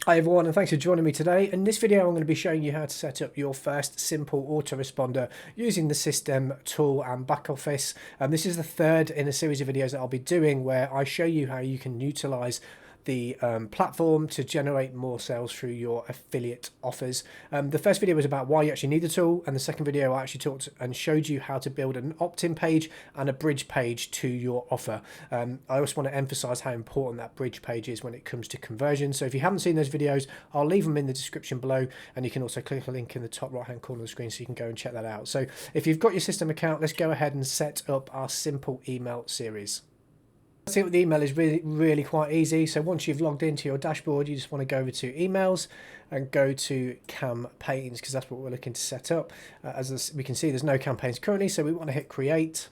Hi everyone, and thanks for joining me today. In this video I'm going to be showing you how to set up your first simple autoresponder using the system tool and back office. This is the third in a series of videos that I'll be doing where I show you how you can utilize the platform to generate more sales through your affiliate offers. The first video was about why you actually need the tool, and the second video I actually talked and showed you how to build an opt-in page and a bridge page to your offer. I also want to emphasize how important that bridge page is when it comes to conversion. So if you haven't seen those videos, I'll leave them in the description below, and you can also click a link in the top right hand corner of the screen so you can go and check that out. So if you've got your system account, let's go ahead and set up our simple email series. See what the email is really quite easy. So once you've logged into your dashboard, you just want to go over to emails and go to campaigns, because that's what we're looking to set up. As we can see, there's no campaigns currently, so we want to hit create.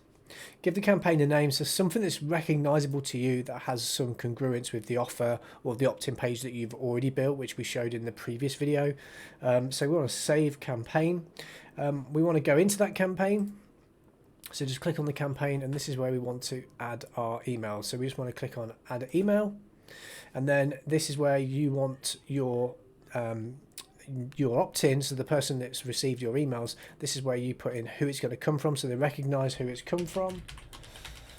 Give the campaign a name, so something that's recognizable to you that has some congruence with the offer or the opt-in page that you've already built, which we showed in the previous video. So we want to save campaign. We want to go into that campaign. So just click on the campaign, and this is where we want to add our email. So we just want to click on add email, and then this is where you want your opt-in, so the person that's received your emails, this is where you put in who it's going to come from, so they recognize who it's come from.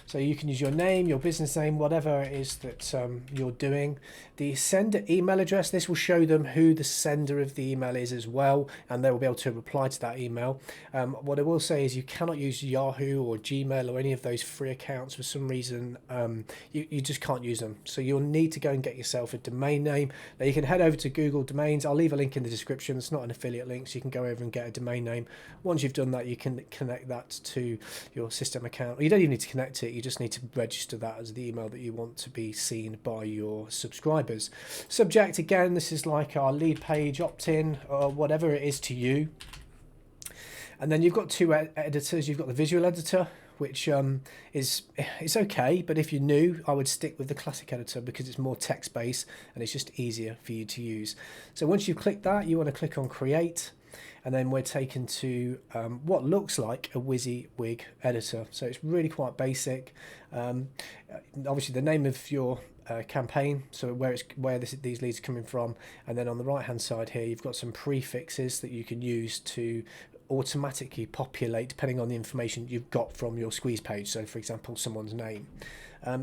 So you can use your name, your business name, whatever it is that you're doing. The sender email address, this will show them who the sender of the email is as well, and they will be able to reply to that email. What I will say is you cannot use Yahoo or Gmail or any of those free accounts for some reason. You just can't use them. So you'll need to go and get yourself a domain name. Now you can head over to Google Domains. I'll leave a link in the description. It's not an affiliate link, so you can go over and get a domain name. Once you've done that, you can connect that to your system account. You don't even need to connect it. You just need to register that as the email that you want to be seen by your subscribers. Subject, again, this is like our lead page, opt-in, or whatever it is to you. And then you've got two editors. You've got the visual editor, which it's okay, but if you're new, I would stick with the classic editor because it's more text-based and it's just easier for you to use. So once you click that, you want to click on create, and then we're taken to what looks like a WYSIWYG editor. So it's really quite basic. Obviously the name of your campaign, so where these leads are coming from, and then on the right hand side here you've got some prefixes that you can use to automatically populate depending on the information you've got from your squeeze page. So for example, someone's name.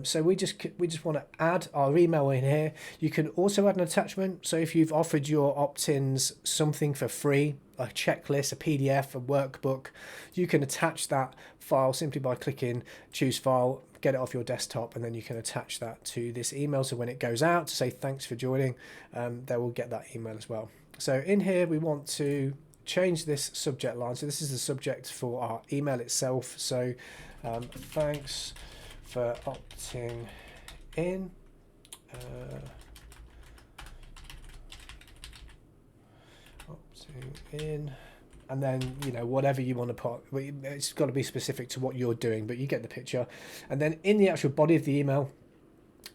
So we just want to add our email in here. You can also add an attachment. So if you've offered your opt-ins something for free, a checklist, a PDF, a workbook, you can attach that file simply by clicking choose file, get it off your desktop, and then you can attach that to this email. So when it goes out to say thanks for joining, they will get that email as well. So in here we want to change this subject line. So this is the subject for our email itself. So thanks for opting in. Opting in, and then whatever you want to put. It's got to be specific to what you're doing, but you get the picture. And then in the actual body of the email,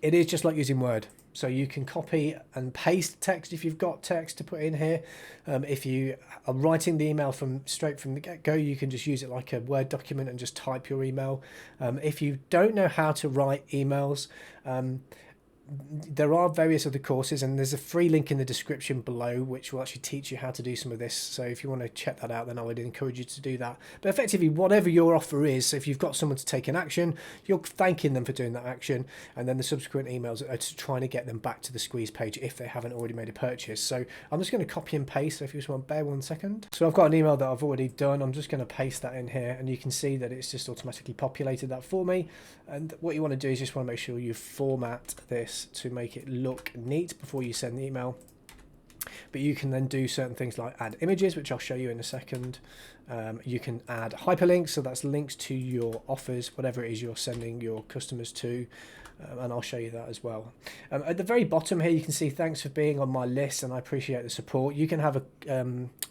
it is just like using Word. So you can copy and paste text if you've got text to put in here. If you are writing the email straight from the get-go, you can just use it like a Word document and just type your email. If you don't know how to write emails, there are various other courses, and there's a free link in the description below which will actually teach you how to do some of this. So if you want to check that out, then I would encourage you to do that. But effectively, whatever your offer is, so if you've got someone to take an action, you're thanking them for doing that action, and then the subsequent emails are to trying to get them back to the squeeze page if they haven't already made a purchase. So I'm just going to copy and paste. So if you just want to bear 1 second. So I've got an email that I've already done. I'm just going to paste that in here, and you can see that it's just automatically populated that for me. And what you want to do is just want to make sure you format this to make it look neat before you send the email. But you can then do certain things like add images, which I'll show you in a second. You can add hyperlinks, so that's links to your offers, whatever it is you're sending your customers to, and I'll show you that as well. At the very bottom here you can see thanks for being on my list and I appreciate the support. You can have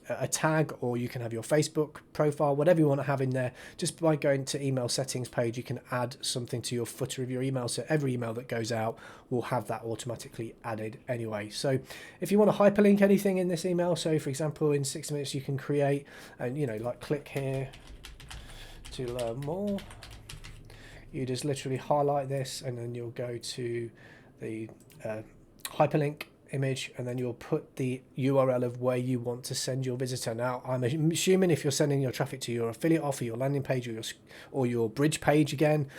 a tag, or you can have your Facebook profile, whatever you want to have in there. Just by going to email settings page, you can add something to your footer of your email, so every email that goes out will have that automatically added anyway. So if you want to hyperlink anything in this email, so for example in 6 minutes you can create, and like click here to learn more, you just literally highlight this and then you'll go to the hyperlink image, and then you'll put the URL of where you want to send your visitor. Now, I'm assuming if you're sending your traffic to your affiliate offer, your landing page, or your bridge page again,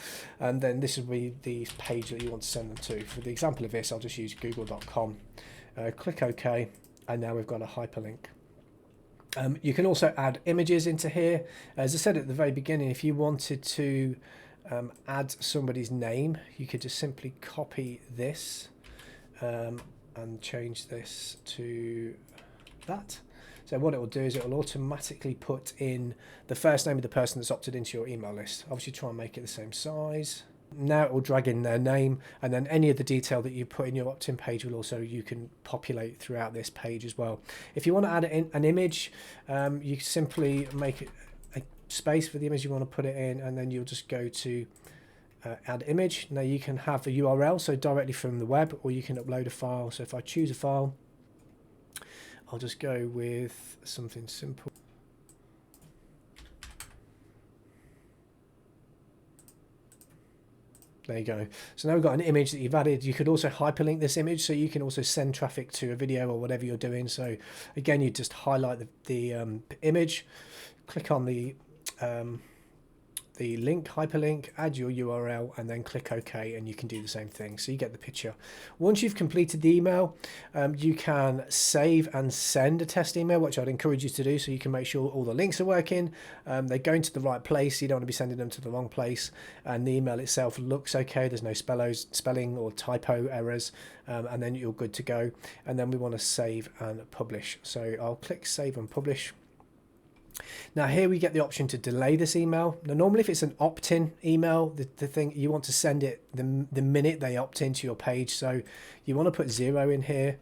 and then this will be the page that you want to send them to. For the example of this, I'll just use google.com. Click OK, and now we've got a hyperlink. You can also add images into here. As I said at the very beginning, if you wanted to add somebody's name, you could just simply copy this and change this to that. So what it will do is it will automatically put in the first name of the person that's opted into your email list. Obviously try and make it the same size. Now it will drag in their name, and then any of the detail that you put in your opt-in page will also, you can populate throughout this page as well. If you want to add an image, you simply make a space for the image you want to put it in, and then you'll just go to add image. Now you can have the URL, so directly from the web, or you can upload a file. So if I choose a file, I'll just go with something simple. There you go. So now we've got an image that you've added. You could also hyperlink this image, so you can also send traffic to a video or whatever you're doing. So again, you just highlight the image, click on the link, hyperlink, add your URL, and then click OK, and you can do the same thing. So you get the picture. Once you've completed the email, you can save and send a test email, which I'd encourage you to do, so you can make sure all the links are working, they're going to the right place. You don't want to be sending them to the wrong place, and the email itself looks okay. There's no spelling or typo errors, and then you're good to go. And then we want to save and publish. So I'll click save and publish. Now here we get the option to delay this email. Now normally if it's an opt-in email, the thing you want to send it the minute they opt into your page. So you want to put 0 in here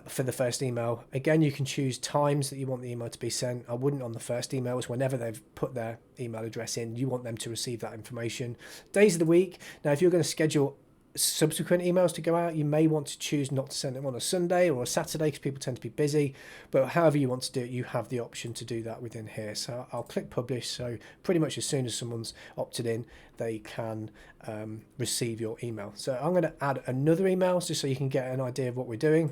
for the first email. Again, you can choose times that you want the email to be sent. I wouldn't on the first email. It's whenever they've put their email address in, you want them to receive that information. Days of the week. Now if you're going to schedule subsequent emails to go out, you may want to choose not to send them on a Sunday or a Saturday, because people tend to be busy, but however you want to do it, you have the option to do that within here. So I'll click publish, so pretty much as soon as someone's opted in, they can receive your email. So I'm going to add another email just so you can get an idea of what we're doing.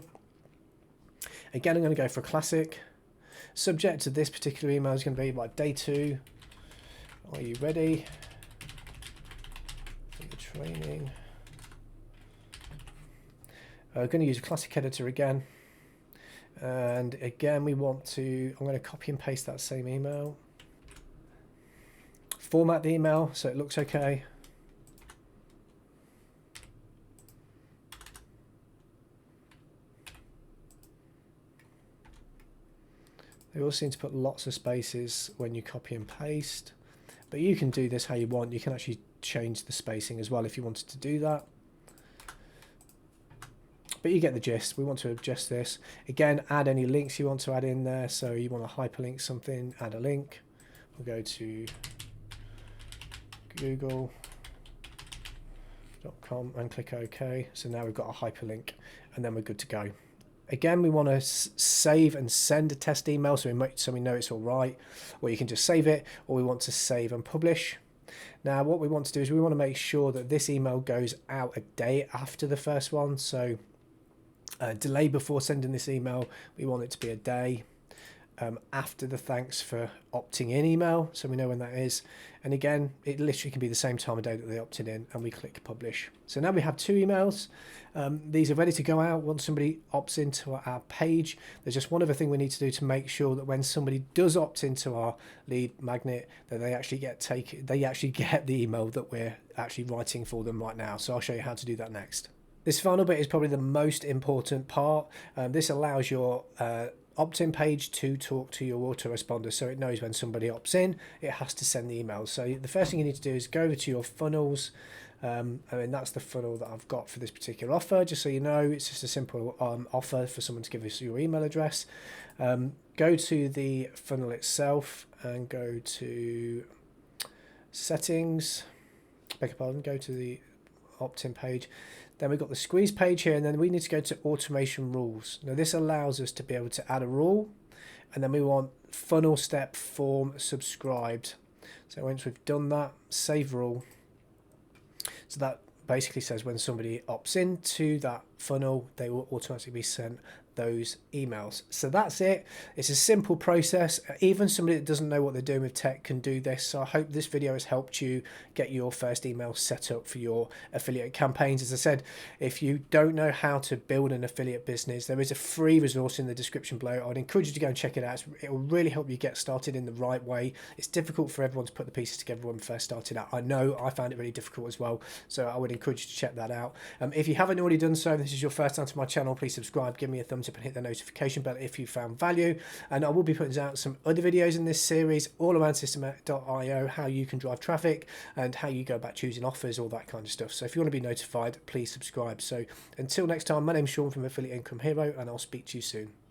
Again, I'm going to go for a classic. Subject to this particular email is going to be like day 2. Are you ready for the training? I'm going to use a classic editor again, and again we want to, I'm going to copy and paste that same email, format the email so it looks okay, they all seem to put lots of spaces when you copy and paste, but you can do this how you want. You can actually change the spacing as well if you wanted to do that. But you get the gist. We want to adjust this. Again, add any links you want to add in there. So you want to hyperlink something, add a link. We'll go to google.com and click OK. So now we've got a hyperlink, and then we're good to go. Again, we want to save and send a test email so we know it's all right. Or you can just save it, or we want to save and publish. Now what we want to do is we want to make sure that this email goes out a day after the first one. So delay before sending this email, we want it to be a day after the thanks for opting in email, so we know when that is. And again, it literally can be the same time of day that they opted in, and we click publish. So now we have 2 emails. These are ready to go out once somebody opts into our page. There's just one other thing we need to do to make sure that when somebody does opt into our lead magnet, that they actually get the email that we're actually writing for them right now. So I'll show you how to do that next. This final bit is probably the most important part. This allows your opt-in page to talk to your autoresponder, so it knows when somebody opts in, it has to send the emails. So the first thing you need to do is go over to your funnels. I mean, that's the funnel that I've got for this particular offer. Just so you know, it's just a simple offer for someone to give us your email address. Go to the funnel itself and go to settings. Beg your pardon. Go to the opt-in page. Then we've got the squeeze page here, and then we need to go to automation rules. Now this allows us to be able to add a rule, and then we want funnel step form subscribed. So once we've done that, save rule. So that basically says when somebody opts into that funnel, they will automatically be sent those emails. So that's it. It's a simple process. Even somebody that doesn't know what they're doing with tech can do this. So I hope this video has helped you get your first email set up for your affiliate campaigns. As I said, if you don't know how to build an affiliate business, there is a free resource in the description below. I'd encourage you to go and check it out. It will really help you get started in the right way. It's difficult for everyone to put the pieces together when we first started out. I know I found it really difficult as well. So I would encourage you to check that out. If you haven't already done so, this is your first time to my channel, please subscribe, give me a thumbs up and hit the notification bell if you found value. And I will be putting out some other videos in this series all around Systematic.io, how you can drive traffic and how you go about choosing offers, all that kind of stuff. So if you want to be notified, please subscribe. So until next time, my name's Sean from Affiliate Income Hero, and I'll speak to you soon.